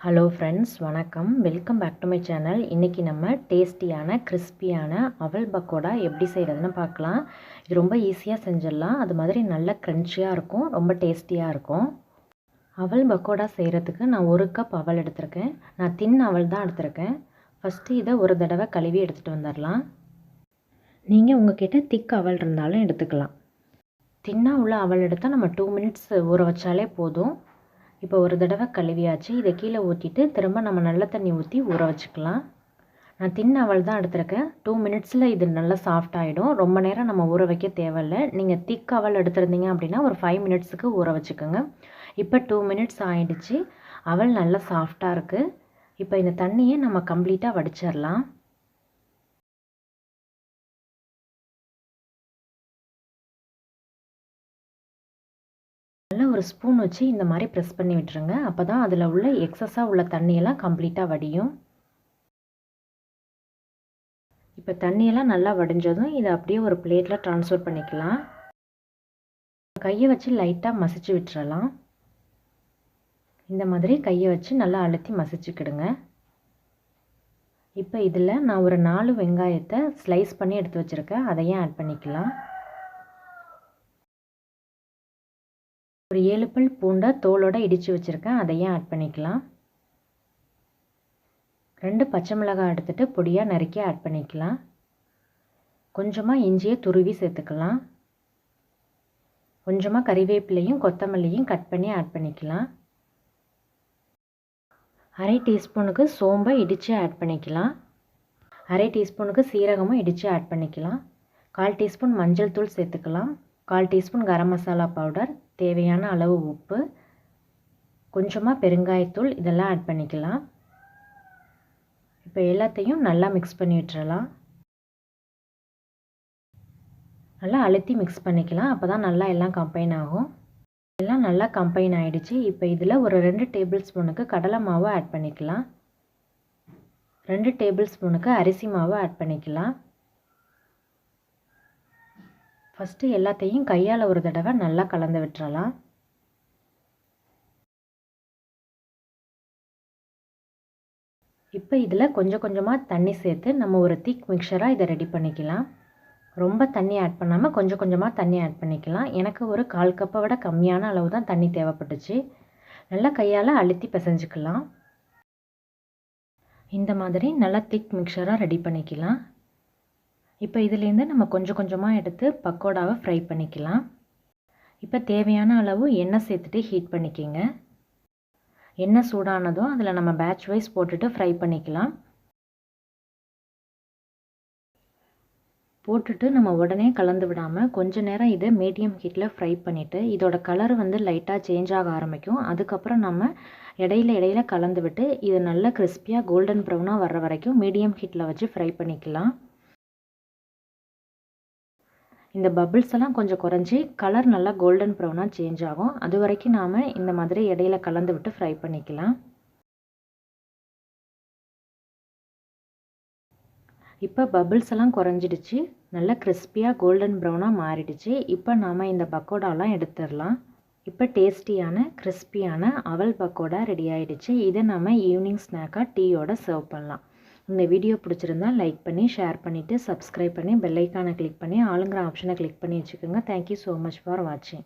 Hello friends, வணக்கம். Welcome back to my channel. இன்றைக்கி நம்ம டேஸ்டியான கிறிஸ்பியான அவல் பக்கோடா எப்படி செய்கிறதுன்னு பார்க்கலாம். இது ரொம்ப ஈஸியாக செஞ்சிடலாம். அது மாதிரி நல்ல க்ரன்ச்சியாக இருக்கும், ரொம்ப டேஸ்டியாக இருக்கும். அவல் பக்கோடா செய்கிறதுக்கு நான் 1 கப் அவல் எடுத்திருக்கேன். நான் தின் அவல் தான் எடுத்திருக்கேன். ஃபஸ்ட்டு இதை ஒரு தடவை கழுவி எடுத்துகிட்டு வந்துடலாம். நீங்கள் உங்கள்கிட்ட திக் அவல் இருந்தாலும் எடுத்துக்கலாம். தின்னாக உள்ள அவல் எடுத்தால் நம்ம 2 மினிட்ஸ் ஊற வச்சாலே போதும். இப்போ ஒரு தடவை கழுவியாச்சு. இதை கீழே ஊற்றிட்டு திரும்ப நம்ம நல்ல தண்ணி ஊற்றி ஊற வச்சுக்கலாம். நான் தின் அவல் தான் எடுத்திருக்கேன். 2 மினிட்ஸில் இது நல்லா சாஃப்ட் ஆகிடும். ரொம்ப நேரம் நம்ம ஊற வைக்க தேவையில்லை. நீங்கள் திக் அவல் எடுத்துருந்தீங்க அப்படின்னா ஒரு 5 மினிட்ஸுக்கு ஊற வச்சுக்கோங்க. இப்போ 2 மினிட்ஸ் ஆகிடுச்சு. அவல் நல்லா சாஃப்டாக இருக்குது. இப்போ இந்த தண்ணியை நம்ம கம்ப்ளீட்டாக வடிச்சிடலாம். நல்லா ஒரு ஸ்பூன் வச்சு இந்த மாதிரி ப்ரெஸ் பண்ணி விட்டுருங்க. அப்போ தான் அதில் உள்ள எக்ஸஸாக உள்ள தண்ணியெல்லாம் கம்ப்ளீட்டாக வடியும். இப்போ தண்ணியெல்லாம் நல்லா வடிஞ்சதும் இதை அப்படியே ஒரு பிளேட்டில் ட்ரான்ஸ்ஃபர் பண்ணிக்கலாம். கையை வச்சு லைட்டாக மசிச்சு விட்டுறலாம். இந்த மாதிரி கையை வச்சு நல்லா அழுத்தி மசிச்சுக்கிடுங்க. இப்போ இதில் நான் ஒரு 4 வெங்காயத்தை ஸ்லைஸ் பண்ணி எடுத்து வச்சுருக்கேன். அதையும் ஆட் பண்ணிக்கலாம். ஒரு 7 பல் பூண்டை தோலோடு இடித்து வச்சுருக்கேன். அதையும் ஆட் பண்ணிக்கலாம். 2 பச்சை மிளகாய் எடுத்துகிட்டு பொடியாக நறுக்கி ஆட் பண்ணிக்கலாம். கொஞ்சமாக இஞ்சியை துருவி சேர்த்துக்கலாம். கொஞ்சமாக கறிவேப்பிலையும் கொத்தமல்லியும் கட் பண்ணி ஆட் பண்ணிக்கலாம். 1/2 டீஸ்பூனுக்கு சோம்பை இடித்து ஆட் பண்ணிக்கலாம். 1/2 டீஸ்பூனுக்கு சீரகமும் இடித்து ஆட் பண்ணிக்கலாம். 1/4 டீஸ்பூன் மஞ்சள் தூள் சேர்த்துக்கலாம். 1/4 டீஸ்பூன் கரம் மசாலா பவுடர், தேவையான அளவு உப்பு, கொஞ்சமாக பெருங்காயத்தூள், இதெல்லாம் ஆட் பண்ணிக்கலாம். இப்போ எல்லாத்தையும் நல்லா மிக்ஸ் பண்ணி விட்டுறலாம். நல்லா அழுத்தி மிக்ஸ் பண்ணிக்கலாம். அப்போ தான் நல்லா எல்லாம் கம்பைன் ஆகும். எல்லாம் நல்லா கம்பைன் ஆகிடுச்சு. இப்போ இதில் ஒரு 2 டேபிள் ஸ்பூனுக்கு கடலை மாவு ஆட் பண்ணிக்கலாம். 2 டேபிள் ஸ்பூனுக்கு அரிசி மாவு ஆட் பண்ணிக்கலாம். ஃபஸ்ட்டு எல்லாத்தையும் கையால் ஒரு தடவை நல்லா கலந்து விட்டுறலாம். இப்போ இதில் கொஞ்சம் கொஞ்சமாக தண்ணி சேர்த்து நம்ம ஒரு திக் மிக்சராக இதை ரெடி பண்ணிக்கலாம். ரொம்ப தண்ணி ஆட் பண்ணாமல் கொஞ்சம் கொஞ்சமாக தண்ணி ஆட் பண்ணிக்கலாம். எனக்கு ஒரு 1/4 கப்பை விட கம்மியான அளவு தான் தண்ணி தேவைப்பட்டுச்சு. நல்லா கையால் அழுத்தி பிசைஞ்சிக்கலாம். இந்த மாதிரி நல்லா திக் மிக்சராக ரெடி பண்ணிக்கலாம். இப்போ இதிலேருந்து நம்ம கொஞ்சம் கொஞ்சமாக எடுத்து பக்கோடாவை ஃப்ரை பண்ணிக்கலாம். இப்போ தேவையான அளவு எண்ணெய் சேர்த்துட்டு ஹீட் பண்ணிக்கோங்க. எண்ணெய் சூடானதும் அதில் நம்ம பேட்ச் வைஸ் போட்டுட்டு ஃப்ரை பண்ணிக்கலாம். போட்டுட்டு நம்ம உடனே கலந்து விடாமல் கொஞ்ச நேரம் இதை மீடியம் ஹீட்டில் ஃப்ரை பண்ணிவிட்டு இதோட கலர் லைட்டாக சேஞ்ச் ஆக ஆரம்பிக்கும். அதுக்கப்புறம் நம்ம இடையில கலந்து விட்டு இது நல்லா கிறிஸ்பியாக கோல்டன் ப்ரௌனாக வர்ற வரைக்கும் மீடியம் ஹீட்டில் வச்சு ஃப்ரை பண்ணிக்கலாம். இந்த பபிள்ஸ் எல்லாம் கொஞ்சம் குறைஞ்சி கலர் நல்லா கோல்டன் ப்ரௌனாக சேஞ்ச் ஆகும். அது வரைக்கும் நாம் இந்த மாதிரி இடையில கலந்து விட்டு ஃப்ரை பண்ணிக்கலாம். இப்போ பபிள்ஸ் எல்லாம் குறைஞ்சிடுச்சு. நல்லா கிறிஸ்பியாக கோல்டன் ப்ரௌனாக மாறிடுச்சு. இப்போ நாம் இந்த பக்கோடாலாம் எடுத்துடலாம். இப்போ டேஸ்டியான கிறிஸ்பியான அவல் பக்கோடா ரெடி ஆகிடுச்சு. இதை நம்ம ஈவினிங் ஸ்நாக்காக டீயோட சர்வ் பண்ணலாம். இந்த வீடியோ பிடிச்சிருந்தா லைக் பண்ணி ஷேர் பண்ணிவிட்டு சப்ஸ்கிரைப் பண்ணி பெல் ஐக்கானை கிளிக் பண்ணி ஆளுங்கிற ஆப்ஷனை கிளிக் பண்ணி வச்சுக்கோங்க. தேங்க்யூ ஸோ மச் ஃபார் வாட்சிங்.